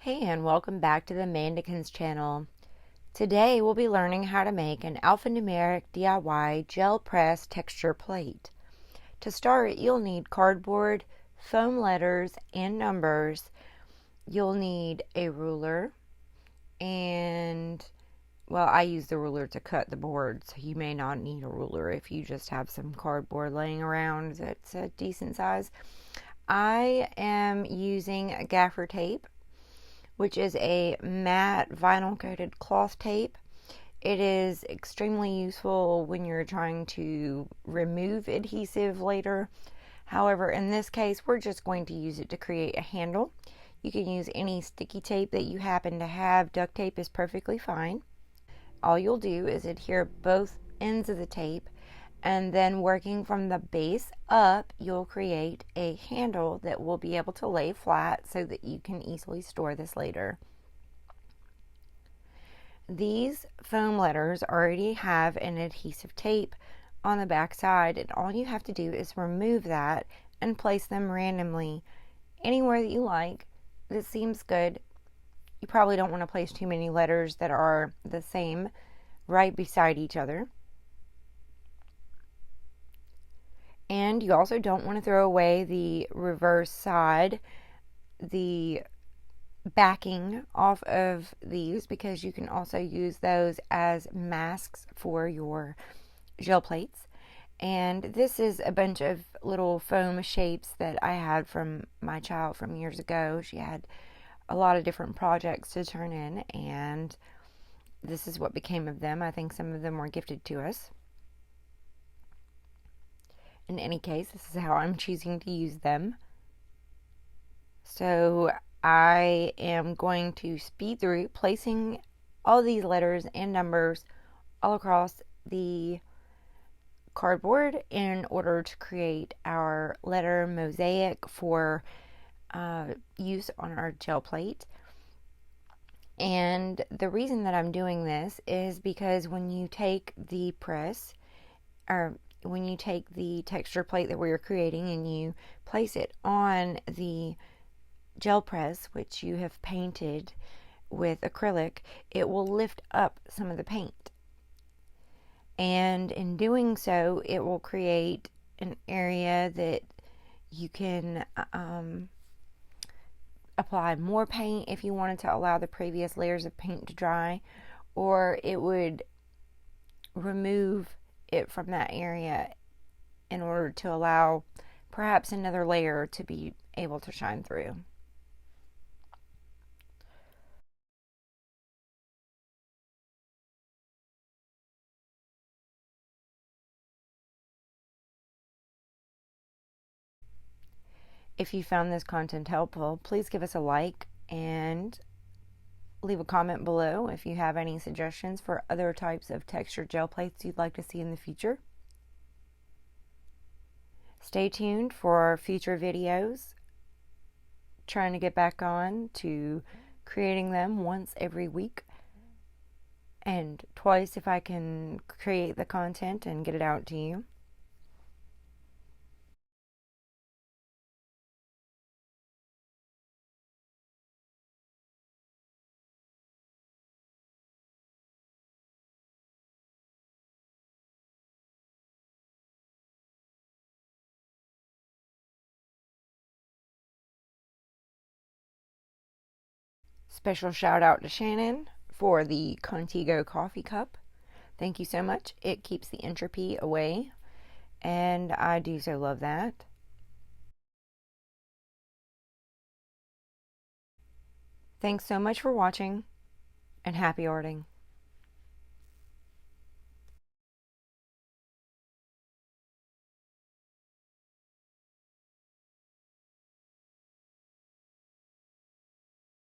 Hey, and welcome back to the Mandakyns Channel. Today we'll be learning how to make an alphanumeric DIY gel press texture plate. To start, you'll need cardboard, foam letters, and numbers. You'll need a ruler, and well, I use the ruler to cut the board, so you may not need a ruler if you just have some cardboard laying around that's a decent size. I am using a gaffer tape, which is a matte vinyl coated cloth tape. It is extremely useful when you're trying to remove adhesive later. However, in this case, we're just going to use it to create a handle. You can use any sticky tape that you happen to have. Duct tape is perfectly fine. All you'll do is adhere both ends of the tape, and then working from the base up, you'll create a handle that will be able to lay flat so that you can easily store this later. These foam letters already have an adhesive tape on the back side, and all you have to do is remove that and place them randomly anywhere that you like. This seems good. You probably don't want to place too many letters that are the same right beside each other. And you also don't want to throw away the reverse side, the backing off of these, because you can also use those as masks for your gel plates. And this is a bunch of little foam shapes that I had from my child from years ago. She had a lot of different projects to turn in, and this is what became of them. I think some of them were gifted to us. In any case, this is how I'm choosing to use them. So I am going to speed through placing all these letters and numbers all across the cardboard in order to create our letter mosaic for use on our gel plate. And the reason that I'm doing this is because when you take the press, or when you take the texture plate that we're creating and you place it on the gel press, which you have painted with acrylic, it will lift up some of the paint. And in doing so, it will create an area that you can apply more paint if you wanted to allow the previous layers of paint to dry, or it would remove it from that area in order to allow perhaps another layer to be able to shine through. If you found this content helpful, please give us a like and leave a comment below if you have any suggestions for other types of texture gel plates you'd like to see in the future. Stay tuned for future videos. Trying to get back on to creating them once every week, and twice if I can create the content and get it out to you. Special shout out to Shannon for the Contigo coffee cup. Thank you so much. It keeps the entropy away, and I do so love that. Thanks so much for watching, and happy arting.